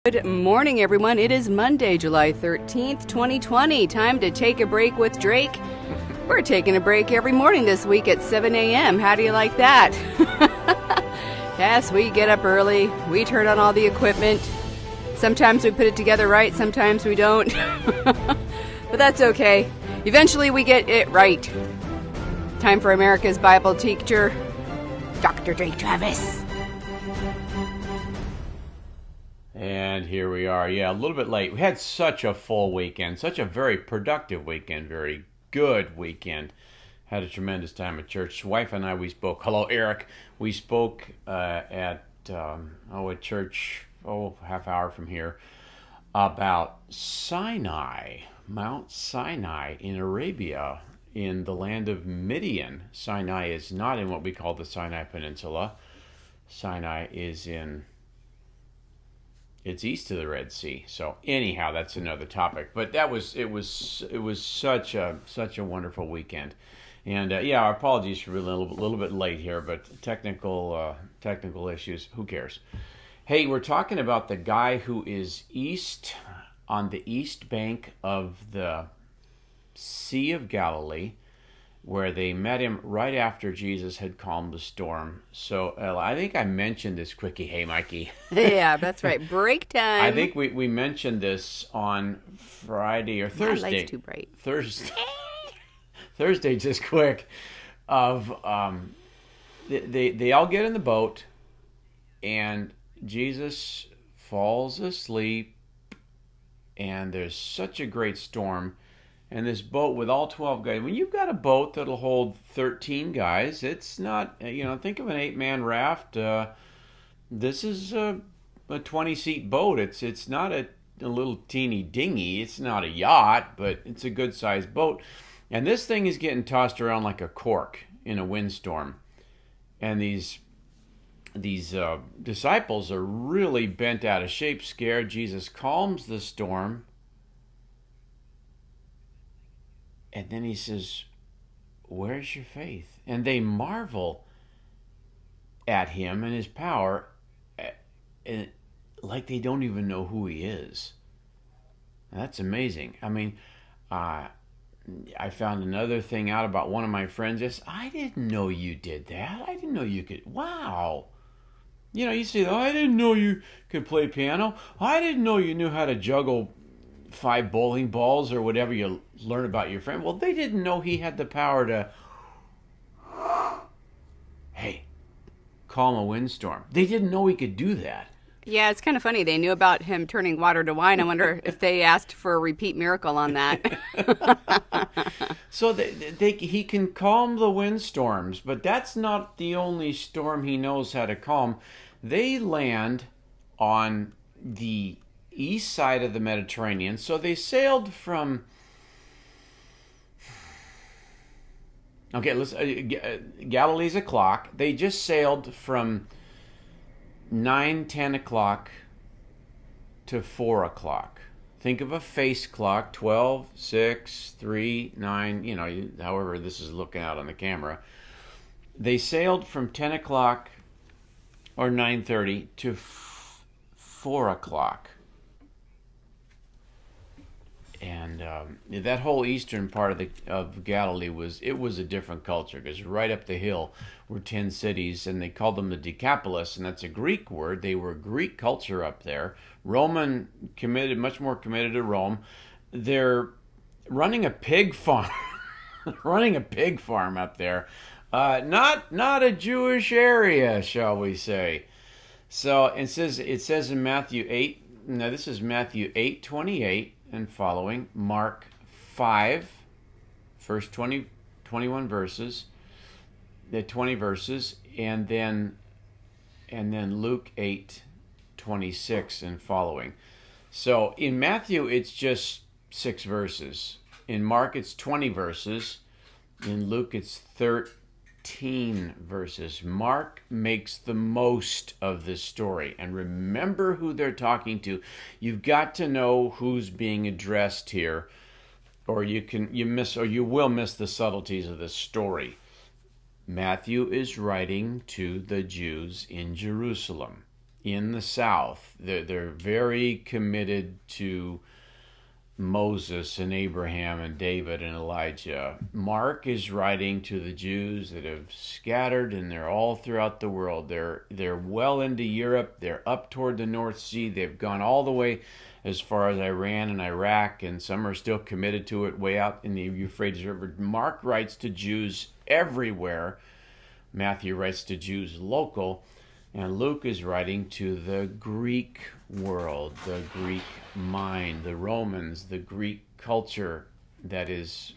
Good morning, everyone. It is Monday, July 13th, 2020. Time to take a break with Drake. We're taking a break every morning this week at 7 a.m. How do you like that? Yes, we get up early. We turn on all the equipment. Sometimes we put it together right, sometimes we don't. But that's okay. Eventually we get it right. Time for America's Bible teacher, Dr. Drake Travis. And here we are. Yeah, a little bit late. We had such a full weekend, such a very productive weekend, very good weekend. Had a tremendous time at church. Wife and I, we spoke. Hello, Eric. We spoke at church, half hour from here, about Sinai, Mount Sinai in Arabia, in the land of Midian. Sinai is not in what we call the Sinai Peninsula. Sinai is it's east of the Red Sea. So anyhow, that's another topic. But it was such a wonderful weekend. And our apologies for being a little bit late here, but technical issues. Who cares? Hey, we're talking about the guy who is on the east bank of the Sea of Galilee, where they met him right after Jesus had calmed the storm. So I think I mentioned this quickie. Hey, Mikey. Yeah, that's right. Break time. I think we mentioned this on Friday or Thursday. My light's too bright. Thursday, just quick. They all get in the boat, and Jesus falls asleep, and there's such a great storm. And this boat with all 12 guys, when you've got a boat that'll hold 13 guys, it's not, think of an 8-man raft. This is a 20-seat boat. It's not a little teeny dinghy. It's not a yacht, but it's a good-sized boat. And this thing is getting tossed around like a cork in a windstorm. And these disciples are really bent out of shape, scared. Jesus calms the storm. And then he says, "Where's your faith?" And they marvel at him and his power, like they don't even know who he is. That's amazing. I mean, I found another thing out about one of my friends. Yes, I didn't know you did that. I didn't know you could. Wow. You say, "Oh, I didn't know you could play piano. I didn't know you knew how to juggle 5 bowling balls," or whatever you learn about your friend. Well, they didn't know he had the power to, calm a windstorm. They didn't know he could do that. Yeah, it's kind of funny. They knew about him turning water to wine. I wonder if they asked for a repeat miracle on that. So he can calm the windstorms, but that's not the only storm he knows how to calm. They land on the east side of the Mediterranean. So they sailed from... Galilee's a clock. They just sailed from 9, 10 o'clock to 4 o'clock. Think of a face clock, 12, 6, 3, 9, however this is looking out on the camera. They sailed from 10 o'clock or 9:30 to 4 o'clock. And that whole eastern part of Galilee was a different culture, because right up the hill were 10 cities, and they called them the Decapolis, and that's a Greek word. They were Greek culture up there. Roman committed, much more committed to Rome. They're running a pig farm, up there. Not a Jewish area, shall we say? So it says in Matthew 8. Now this is Matthew 8:28. And following, Mark 5, first 21 verses, the 20 verses, and then Luke 8:26 and following. So in Matthew it's just 6 verses. In Mark it's 20 verses. In Luke it's 13 verses. Mark makes the most of this story. And remember who they're talking to. You've got to know who's being addressed here, or you will miss the subtleties of this story. Matthew is writing to the Jews in Jerusalem. in the South. They're very committed to Moses and Abraham and David and Elijah. Mark is writing to the Jews that have scattered, and they're all throughout the world. They're well into Europe. They're up toward the North Sea. They've gone all the way as far as Iran and Iraq, and some are still committed to it way out in the Euphrates River. Mark writes to Jews everywhere. Matthew writes to Jews local. And Luke is writing to the Greek world, the Greek mind, the Romans, the Greek culture that is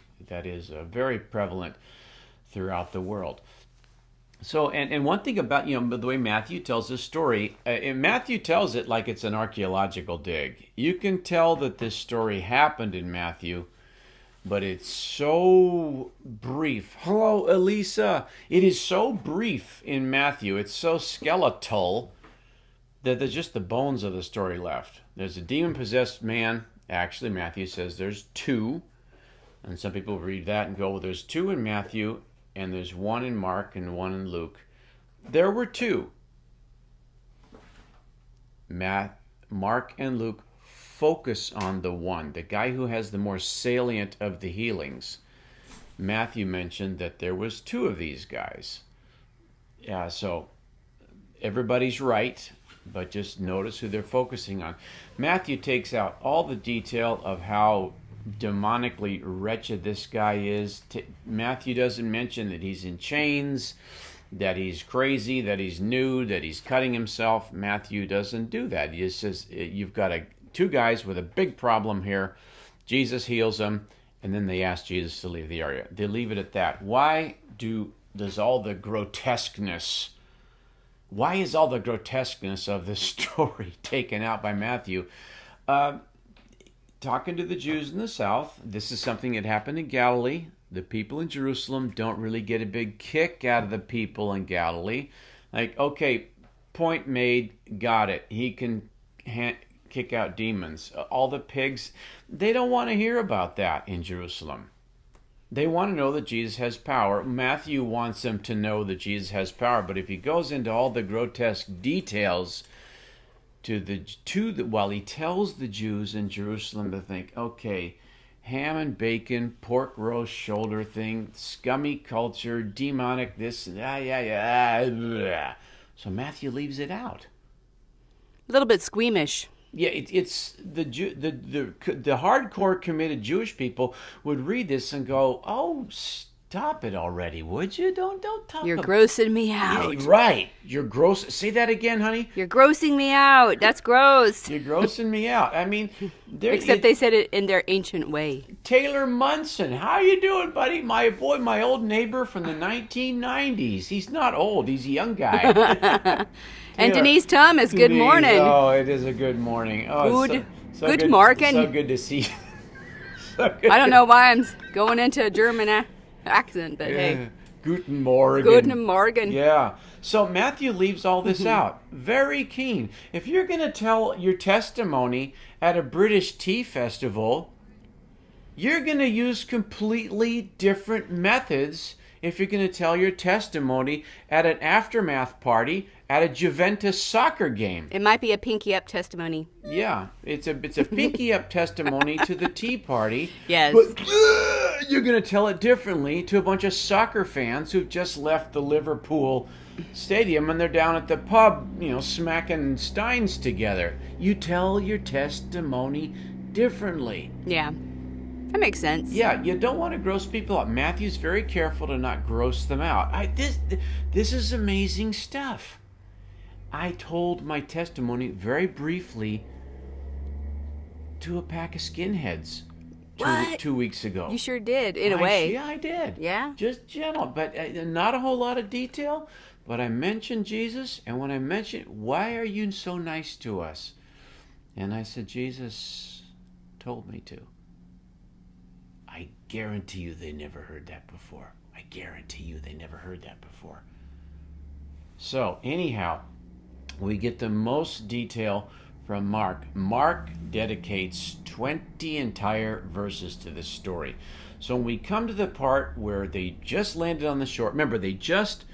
very prevalent throughout the world. So, and one thing about, the way Matthew tells this story, Matthew tells it like it's an archaeological dig. You can tell that this story happened in Matthew, but it's so brief. Hello, Elisa. It is so brief in Matthew. It's so skeletal that there's just the bones of the story left. There's a demon-possessed man. Actually, Matthew says there's two. And some people read that and go, well, there's two in Matthew, and there's one in Mark and one in Luke. There were two. Mark and Luke focus on the one, the guy who has the more salient of the healings. Matthew mentioned that there was two of these guys. Yeah, so everybody's right, but just notice who they're focusing on. Matthew takes out all the detail of how demonically wretched this guy is. Matthew doesn't mention that he's in chains, that he's crazy, that he's nude, that he's cutting himself. Matthew doesn't do that. He just says, you've got two guys with a big problem here. Jesus heals them, and then they ask Jesus to leave the area. They leave it at that. Why is all the grotesqueness of this story taken out by Matthew? Talking to the Jews in the South, this is something that happened in Galilee. The people in Jerusalem don't really get a big kick out of the people in Galilee. Like, okay, point made, got it. He can kick out demons. All the pigs, they don't want to hear about that in Jerusalem. They want to know that Jesus has power. Matthew wants them to know that Jesus has power, but if he goes into all the grotesque details while he tells the Jews in Jerusalem to think, okay, ham and bacon, pork roast shoulder thing, scummy culture, demonic this, yeah. So Matthew leaves it out. A little bit squeamish. Yeah, it's the hardcore committed Jewish people would read this and go, "Oh, stop it already, would you? Don't talk. You're grossing me out." Yeah, right. You're gross. Say that again, honey. You're grossing me out. That's gross. You're grossing me out. I mean, except they said it in their ancient way. Taylor Munson, how you doing, buddy? My old neighbor from the 1990s. He's not old. He's a young guy. And Denise Thomas, good morning. Oh, it is a good morning. Oh, good morning. So good to see you. I don't know why I'm going into a German accent, but hey. Guten Morgen. Guten Morgen. Yeah. So Matthew leaves all this out. Very keen. If you're going to tell your testimony at a British tea festival, you're going to use completely different methods if you're going to tell your testimony at an aftermath party at a Juventus soccer game. It might be a pinky up testimony. Yeah, it's a pinky up testimony to the tea party. Yes. But you're going to tell it differently to a bunch of soccer fans who've just left the Liverpool stadium and they're down at the pub, smacking steins together. You tell your testimony differently. Yeah. That makes sense. Yeah, you don't want to gross people out. Matthew's very careful to not gross them out. This is amazing stuff. I told my testimony very briefly to a pack of skinheads two weeks ago. You sure did, in a way. Yeah, I did. Yeah? Just gentle, but not a whole lot of detail. But I mentioned Jesus, and when I mentioned, why are you so nice to us? And I said, Jesus told me to. I guarantee you they never heard that before. I guarantee you they never heard that before. So, anyhow, we get the most detail from Mark. Mark dedicates 20 entire verses to this story. So when we come to the part where they just landed on the shore, remember, they just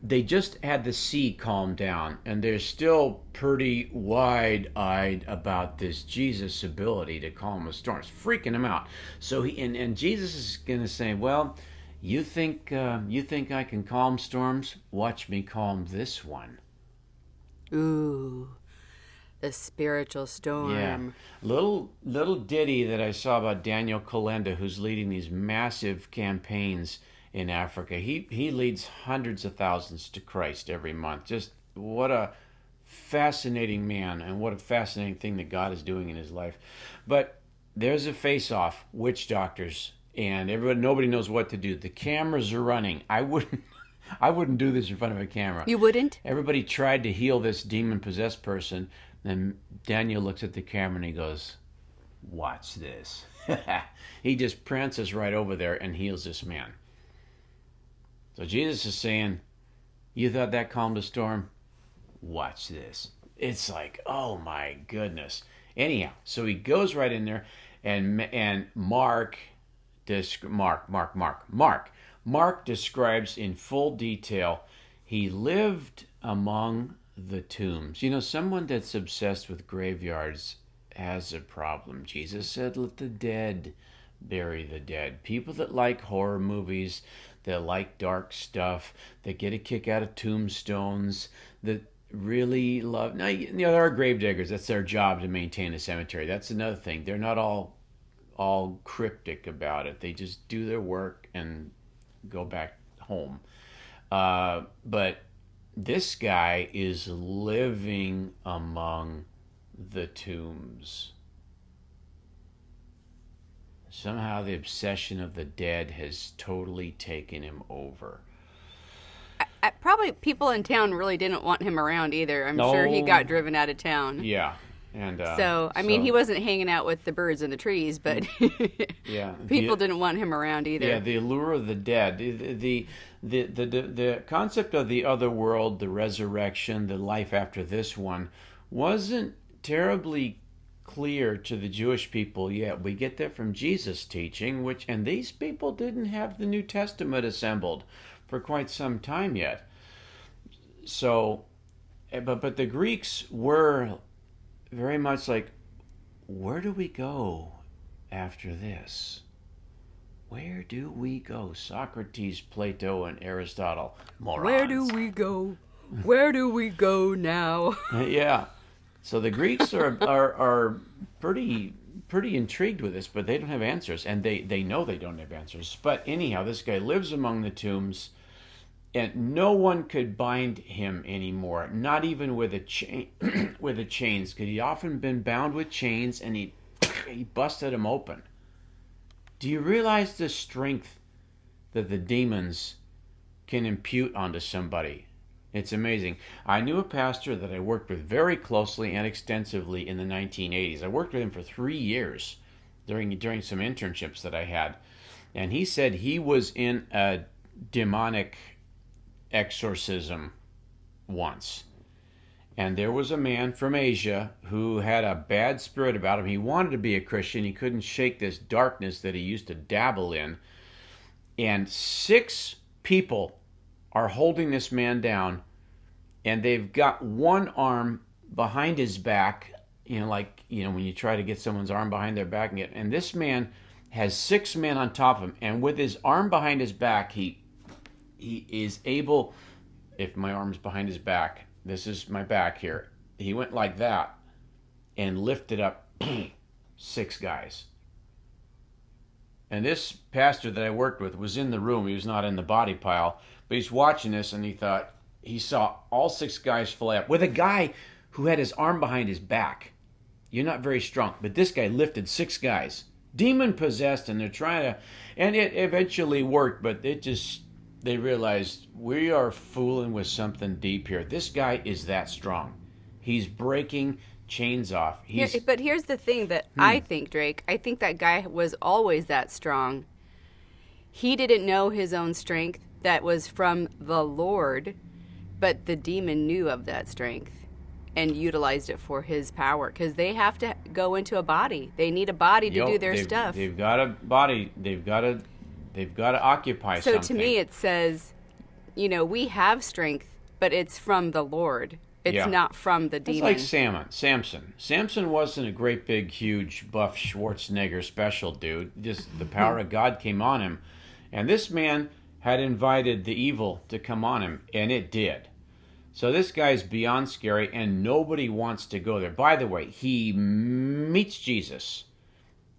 they just had the sea calm down, and they're still pretty wide-eyed about this Jesus' ability to calm a storm. It's freaking them out. So and Jesus is going to say, "Well, you think I can calm storms? Watch me calm this one." Ooh, the spiritual Yeah, storm. little ditty that I saw about Daniel Kolenda, who's leading these massive campaigns in Africa. He leads hundreds of thousands to Christ every month. Just what a fascinating man, and what a fascinating thing that God is doing in his life. But there's a face-off, witch doctors, and nobody knows what to do. The cameras are running. I wouldn't do this in front of a camera. You wouldn't? Everybody tried to heal this demon-possessed person. Then Daniel looks at the camera and he goes, "Watch this." He just prances right over there and heals this man. So Jesus is saying, "You thought that calmed a storm? Watch this." It's like, oh my goodness. Anyhow, so he goes right in there, and Mark describes in full detail. He lived among the tombs. You know, someone that's obsessed with graveyards has a problem. Jesus said, "Let the dead bury the dead." People that like horror movies, that like dark stuff, that get a kick out of tombstones, that really love. Now, there are grave diggers. That's their job, to maintain a cemetery. That's another thing. They're not all cryptic about it. They just do their work and go back home. But this guy is living among the tombs. Somehow the obsession of the dead has totally taken him over. Probably people in town really didn't want him around either. I'm sure he No. got driven out of town. Yeah. And So, I mean, he wasn't hanging out with the birds in the trees, but yeah, people didn't want him around either. Yeah, the allure of the dead, the concept of the other world, the resurrection, the life after this one, wasn't terribly clear to the Jewish people yet. We get that from Jesus' teaching, and these people didn't have the New Testament assembled for quite some time yet. So, but the Greeks were very much like, where do we go after this? Where do we go? Socrates, Plato, and Aristotle. Morons. Where do we go? Where do we go now? Yeah. So the Greeks are pretty intrigued with this, but they don't have answers, and they know they don't have answers. But anyhow, this guy lives among the tombs, and no one could bind him anymore, not even with a chain, with the chains, because he'd often been bound with chains, and he busted them open. Do you realize the strength that the demons can impute onto somebody? It's amazing. I knew a pastor that I worked with very closely and extensively in the 1980s. I worked with him for 3 years during some internships that I had. And he said he was in a demonic exorcism once. And there was a man from Asia who had a bad spirit about him. He wanted to be a Christian. He couldn't shake this darkness that he used to dabble in. And 6 people are holding this man down, and they've got one arm behind his back, when you try to get someone's arm behind their back, and this man has 6 men on top of him, and with his arm behind his back, he is able, if my arm's behind his back, this is my back here, he went like that and lifted up 6 guys. And this pastor that I worked with was in the room. He was not in the body pile, but he's watching this, and he saw all 6 guys fly up with a guy who had his arm behind his back. You're not very strong, but this guy lifted 6 guys, demon possessed, and they're trying to, and it eventually worked, but they realized we are fooling with something deep here. This guy is that strong. He's breaking chains off. But here's the thing that I think, Drake. I think that guy was always that strong. He didn't know his own strength that was from the Lord, but the demon knew of that strength and utilized it for his power, because they have to go into a body. They need a body to do their stuff. They've got a body. They've got to occupy so something. to me, it says we have strength, but it's from the Lord. It's Yeah. not from the It's demon. like Samson. Samson wasn't a great big, huge, buff Schwarzenegger special dude. Just the power of God came on him. And this man had invited the evil to come on him, and it did. So this guy's beyond scary, and nobody wants to go there. By the way, he meets Jesus.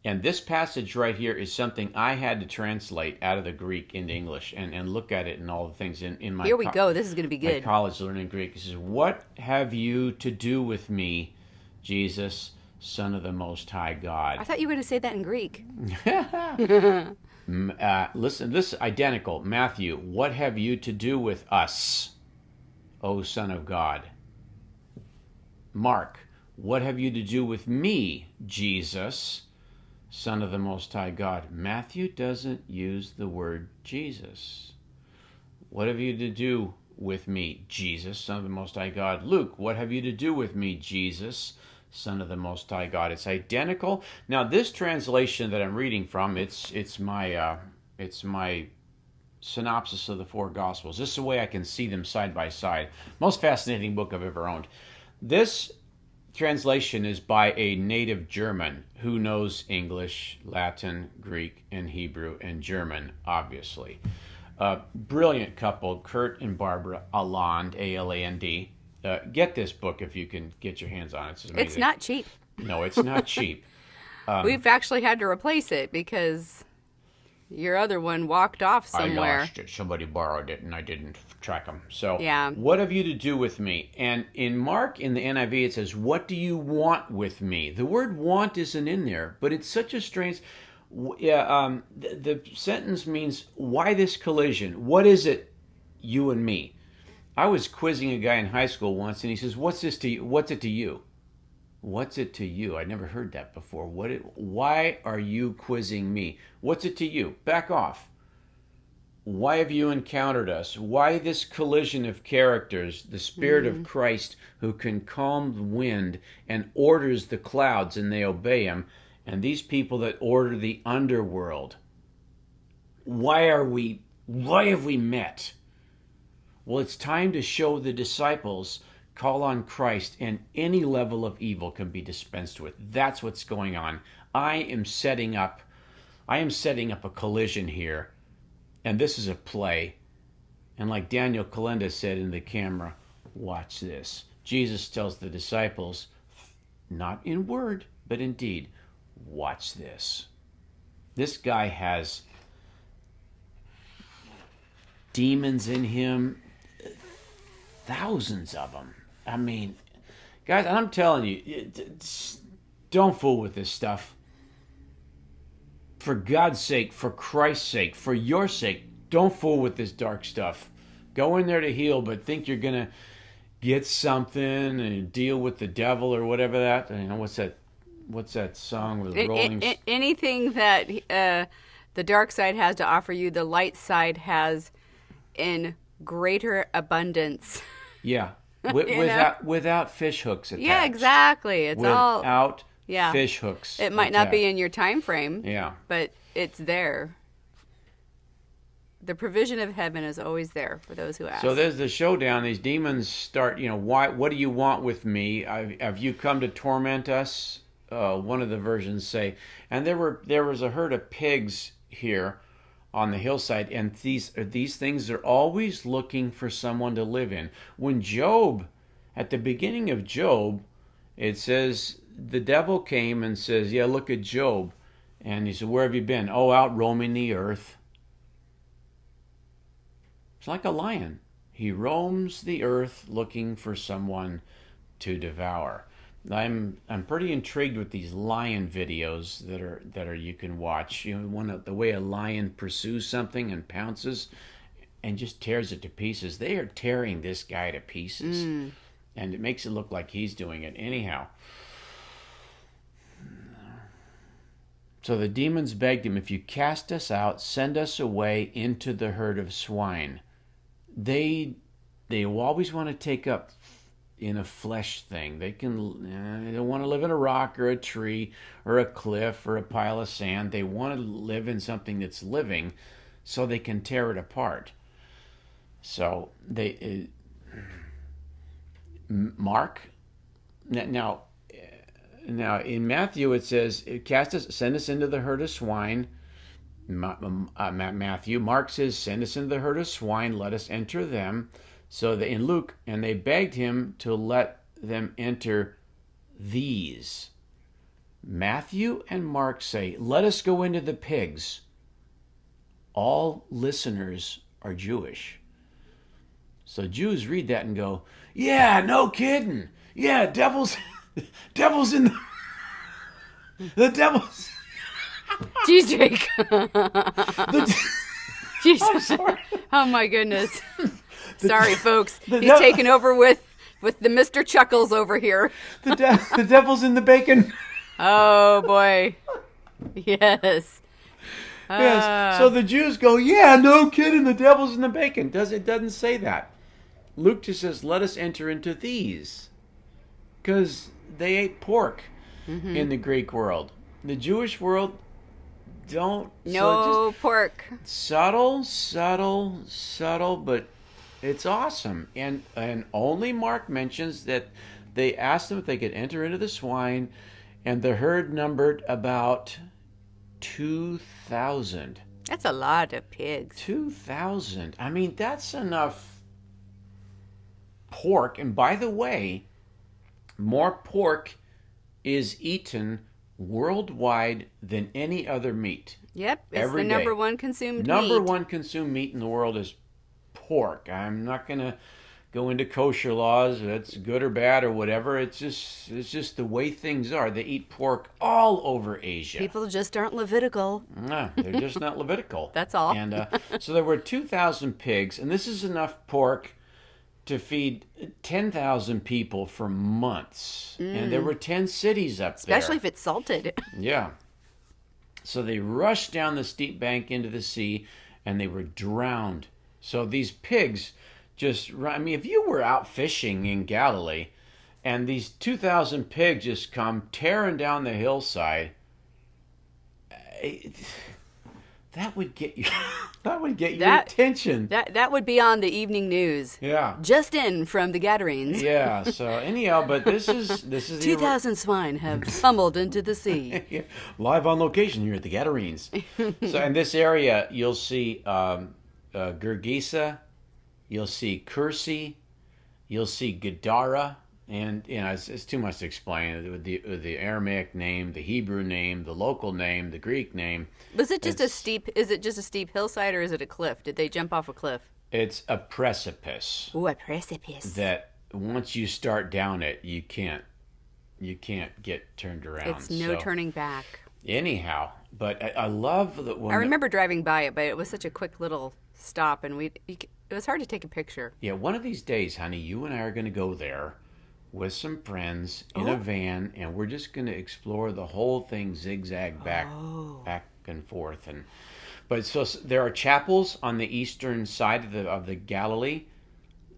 And this passage right here is something I had to translate out of the Greek into English and look at it and all the things in my Here we go. This is going to be my good. college learning Greek. It says, "What have you to do with me, Jesus, Son of the Most High God?" I thought you were going to say that in Greek. Listen, this is identical. Matthew, "What have you to do with us, O Son of God?" Mark, "What have you to do with me, Jesus, Son of the Most High God?" Matthew doesn't use the word Jesus. "What have you to do with me, Jesus, Son of the Most High God?" Luke, "What have you to do with me, Jesus, Son of the Most High God?" It's identical. Now, this translation that I'm reading from, it's my synopsis of the four Gospels. This is the way I can see them side by side. Most fascinating book I've ever owned. This translation is by a native German who knows English, Latin, Greek, and Hebrew, and German, obviously. Brilliant couple, Kurt and Barbara Aland, A-L-A-N-D. Get this book if you can get your hands on it. It's amazing. It's not cheap. No, it's not cheap. We've actually had to replace it because your other one walked off somewhere. I lost it. Somebody borrowed it, and I didn't track them. So, yeah. What have you to do with me? And in Mark, in the NIV, it says, "What do you want with me?" The word "want" isn't in there, but it's such a strange... the sentence means, why this collision? What is it, you and me? I was quizzing a guy in high school once, and he says, "What's this to you? What's it to you?" What's it to you? I never heard that before. Why are you quizzing me? What's it to you? Back off. Why have you encountered us? Why this collision of characters? The Spirit of Christ who can calm the wind and orders the clouds and they obey him. And these people that order the underworld. Why have we met? Well, it's time to show the disciples, call on Christ, and any level of evil can be dispensed with. That's what's going on. I am setting up a collision here, and this is a play. And like Daniel Kalenda said in the camera, watch this. Jesus tells the disciples, not in word, but in deed, watch this. This guy has demons in him, thousands of them. I mean, guys, I'm telling you, don't fool with this stuff. For God's sake, for Christ's sake, for your sake, don't fool with this dark stuff. Go in there to heal, but think you're going to get something and deal with the devil or whatever that. What's that song with Rolling? Anything that the dark side has to offer you, the light side has in greater abundance. Yeah. Without fish hooks attached. Yeah, exactly. It's without fish hooks. It might not be in your time frame. Yeah. But it's there. The provision of heaven is always there for those who ask. So there's the showdown. These demons start, what do you want with me? Have you come to torment us? One of the versions say. And there was a herd of pigs here on the hillside, and these things are always looking for someone to live in. When Job, at the beginning of Job, it says the devil came and says, "Yeah, look at Job," and he said, "Where have you been?" "Oh, out roaming the earth." It's like a lion. He roams the earth looking for someone to devour. I'm pretty intrigued with these lion videos that are you can watch. The way a lion pursues something and pounces and just tears it to pieces. They are tearing this guy to pieces, and it makes it look like he's doing it. Anyhow, so the demons begged him, "If you cast us out, send us away into the herd of swine." They always want to take up in a flesh thing. They don't want to live in a rock or a tree or a cliff or a pile of sand. They want to live in something that's living so they can tear it apart. So Mark now in Matthew it says, send us into the herd of swine. Matthew. Mark says, send us into the herd of swine, let us enter them. So in Luke, and they begged him to let them enter these. Matthew and Mark say, let us go into the pigs. All listeners are Jewish. So Jews read that and go, yeah, no kidding. Yeah, devil's in the devil's. Jeez, Jake. Jeez. I'm sorry. Oh my goodness. Sorry, folks. He's taking over with the Mr. Chuckles over here. The devil's in the bacon. Oh boy. Yes. Yes. So the Jews go, yeah, no kidding, the devil's in the bacon. It doesn't say that. Luke just says, let us enter into these. Because they ate pork in the Greek world. The Jewish world don't. No pork. Subtle, but it's awesome. And only Mark mentions that they asked them if they could enter into the swine, and the herd numbered about 2,000. That's a lot of pigs. 2,000. I mean, that's enough pork. And by the way, more pork is eaten worldwide than any other meat. Yep, it's every the day. number one consumed meat. Number one consumed meat in the world is pork. I'm not going to go into kosher laws, that's good or bad or whatever. It's just the way things are. They eat pork all over Asia. People just aren't Levitical. No, they're just not Levitical. That's all. And so there were 2,000 pigs, and this is enough pork to feed 10,000 people for months. And there were 10 cities up there. Especially if it's salted. Yeah. So they rushed down the steep bank into the sea, and they were drowned. So these pigs just run. I mean, if you were out fishing in Galilee, and these 2,000 pigs just come tearing down the hillside, that would get you. That would get your attention. That would be on the evening news. Yeah. Just in from the Gadarenes. Yeah. So anyhow, but this is 2,000 swine have tumbled into the sea. Yeah. Live on location here at the Gadarenes. So in this area, you'll see Gergesa, you'll see Kursi, you'll see Gadara, and it's too much to explain. The Aramaic name, the Hebrew name, the local name, the Greek name. Was it just a steep? Is it just a steep hillside, or is it a cliff? Did they jump off a cliff? It's a precipice. Ooh, a precipice. That once you start down it, you can't get turned around. It's no turning back. Anyhow, but I love that one. I remember driving by it, but it was such a quick little stop, and it was hard to take a picture. Yeah, one of these days, honey, you and I are going to go there with some friends in a van, and we're just going to explore the whole thing, zigzag back and forth. But so there are chapels on the eastern side of the Galilee,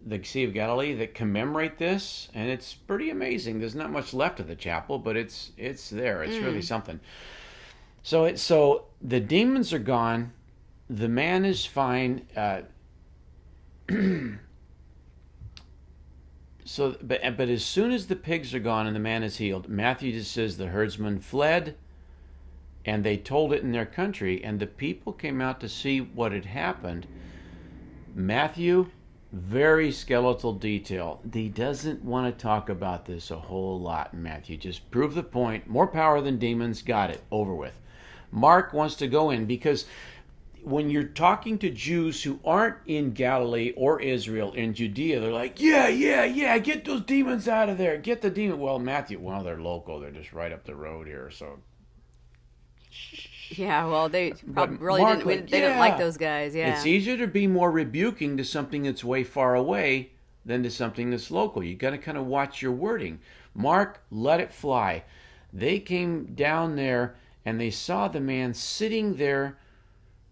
the Sea of Galilee, that commemorate this, and it's pretty amazing. There's not much left of the chapel, but it's there. It's really something. So the demons are gone. The man is fine. But as soon as the pigs are gone and the man is healed, Matthew just says the herdsmen fled, and they told it in their country, and the people came out to see what had happened. Matthew, very skeletal detail. He doesn't want to talk about this a whole lot in Matthew. Just prove the point. More power than demons. Got it. Over with. Mark wants to go in because when you're talking to Jews who aren't in Galilee or Israel, in Judea, they're like, yeah, get those demons out of there. Get the demon. Well, Matthew, they're local. They're just right up the road here. So. Yeah, well, they probably really didn't like those guys. Yeah. It's easier to be more rebuking to something that's way far away than to something that's local. You got to kind of watch your wording. Mark, let it fly. They came down there and they saw the man sitting there,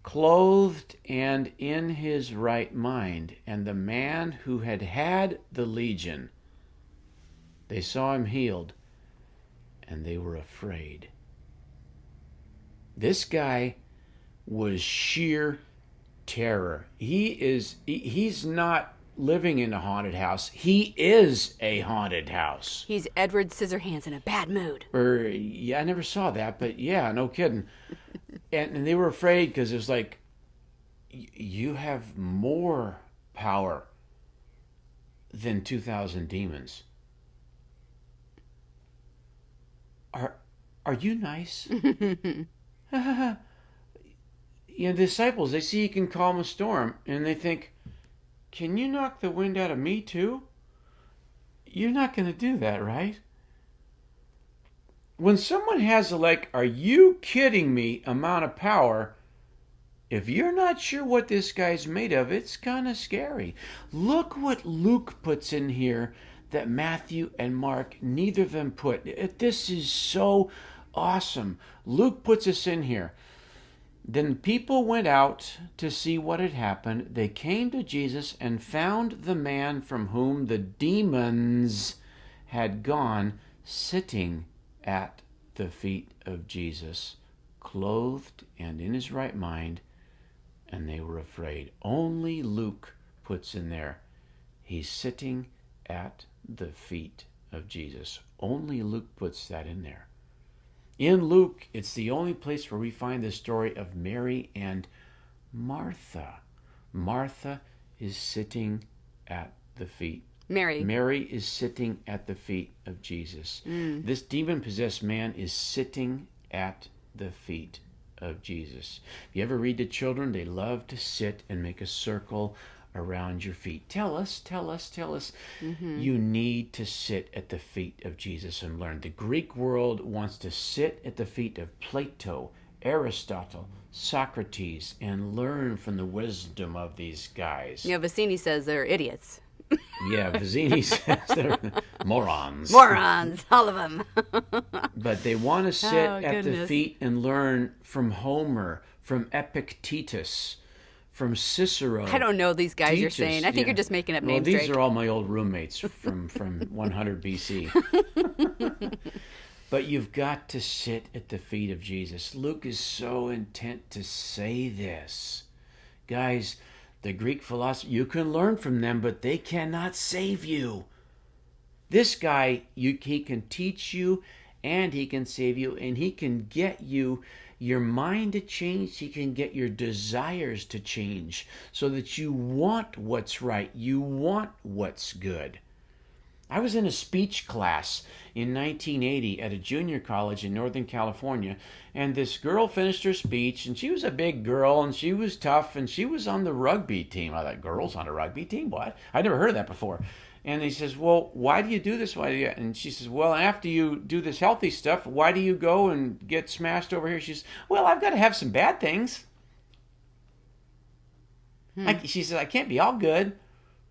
clothed and in his right mind, and the man who had the legion. They saw him healed, and they were afraid. This guy was sheer terror. He's not living in a haunted house. He is a haunted house. He's Edward Scissorhands in a bad mood. Yeah, I never saw that, but yeah, no kidding. And they were afraid because it was like, you have more power than 2,000 demons. Are you nice? The disciples, they see he can calm a storm, and they think, can you knock the wind out of me too? You're not going to do that, right? When someone has are you kidding me amount of power, if you're not sure what this guy's made of, it's kind of scary. Look what Luke puts in here that Matthew and Mark, neither of them put. This is so awesome. Luke puts this in here. Then people went out to see what had happened. They came to Jesus and found the man from whom the demons had gone sitting at the feet of Jesus, clothed and in his right mind, and they were afraid. Only Luke puts in there, he's sitting at the feet of Jesus. Only Luke puts that in there. In Luke, it's the only place where we find the story of Mary and Martha. Martha is sitting at the feet. Mary is sitting at the feet of Jesus. This demon-possessed man is sitting at the feet of Jesus. If you ever read to children, they love to sit and make a circle around your feet. Tell us. Mm-hmm. You need to sit at the feet of Jesus and learn. The Greek world wants to sit at the feet of Plato, Aristotle, Socrates, and learn from the wisdom of these guys. Yeah, Vicini says they're idiots. Yeah, Vicini says they're morons. Morons, all of them. But they want to sit at the feet and learn from Homer, from Epictetus, from Cicero. I don't know these guys you're saying. I think you're just making up names, these Drake. are all my old roommates from 100 BC. But you've got to sit at the feet of Jesus. Luke is so intent to say this. Guys, the Greek philosophy, you can learn from them, but they cannot save you. This guy, he can teach you, and he can save you, and he can get your mind to change. He can get your desires to change so that you want what's right. You want what's good. I was in a speech class in 1980 at a junior college in Northern California, and this girl finished her speech, and she was a big girl, and she was tough, and she was on the rugby team. I thought, girls on a rugby team? What? I'd never heard of that before. And he says, well, why do you do this? Why do you? And she says, well, after you do this healthy stuff, why do you go and get smashed over here? She says, well, I've got to have some bad things. She says, I can't be all good.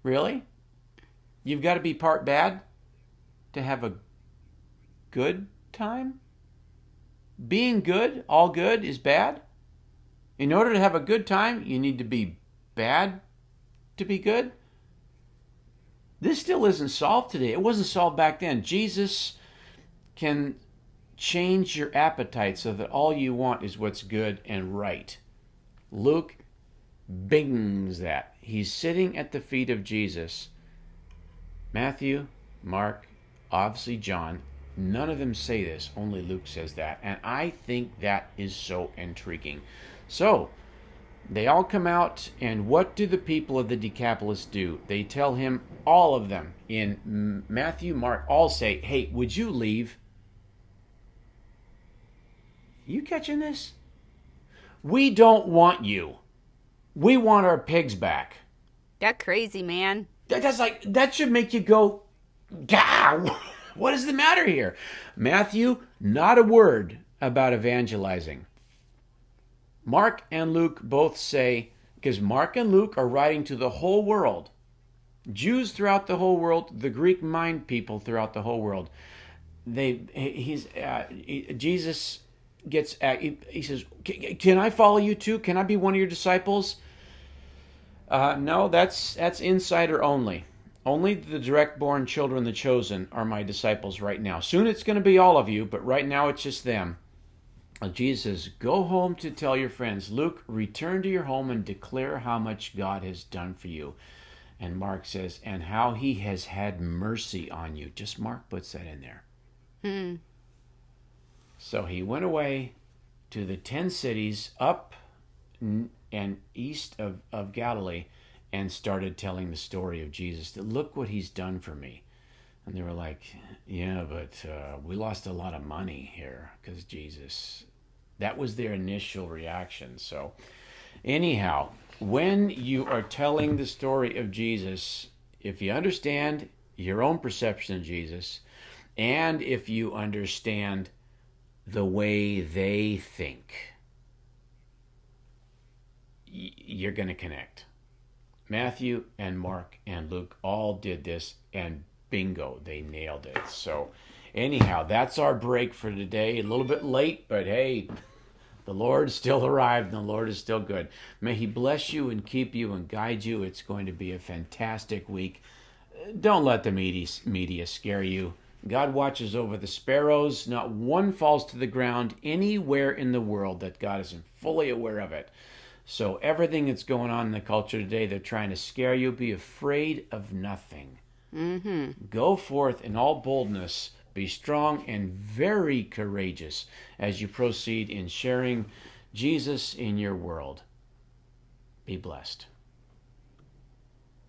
Really? You've got to be part bad to have a good time? Being good, all good, is bad? In order to have a good time, you need to be bad to be good? This still isn't solved today. It wasn't solved back then. Jesus can change your appetite so that all you want is what's good and right. Luke bings that. He's sitting at the feet of Jesus. Matthew, Mark, obviously John, none of them say this. Only Luke says that. And I think that is so intriguing. So, they all come out, and what do the people of the Decapolis do? They tell him, all of them, in Matthew, Mark, all say, hey, would you leave? You catching this? We don't want you. We want our pigs back. That's crazy, man. That should make you go, gah, what is the matter here? Matthew, not a word about evangelizing. Mark and Luke both say, because Mark and Luke are writing to the whole world, Jews throughout the whole world, the Greek mind people throughout the whole world. Jesus gets, he says, can I follow you too? Can I be one of your disciples? No, that's insider only. Only the direct-born children, the chosen, are my disciples right now. Soon it's going to be all of you, but right now it's just them. Jesus says, go home to tell your friends. Luke, return to your home and declare how much God has done for you. And Mark says, and how he has had mercy on you. Just Mark puts that in there. So he went away to the 10 cities up and east of Galilee and started telling the story of Jesus. Look what he's done for me. And they were like, yeah, but we lost a lot of money here because Jesus. That was their initial reaction. So anyhow, when you are telling the story of Jesus, if you understand your own perception of Jesus, and if you understand the way they think, you're going to connect. Matthew and Mark and Luke all did this, and bingo, they nailed it. So anyhow, that's our break for today. A little bit late, but hey, the Lord still arrived and the Lord is still good. May he bless you and keep you and guide you. It's going to be a fantastic week. Don't let the media scare you. God watches over the sparrows. Not one falls to the ground anywhere in the world that God isn't fully aware of it. So everything that's going on in the culture today, they're trying to scare you. Be afraid of nothing. Go forth in all boldness. Be strong and very courageous as you proceed in sharing Jesus in your world. Be blessed.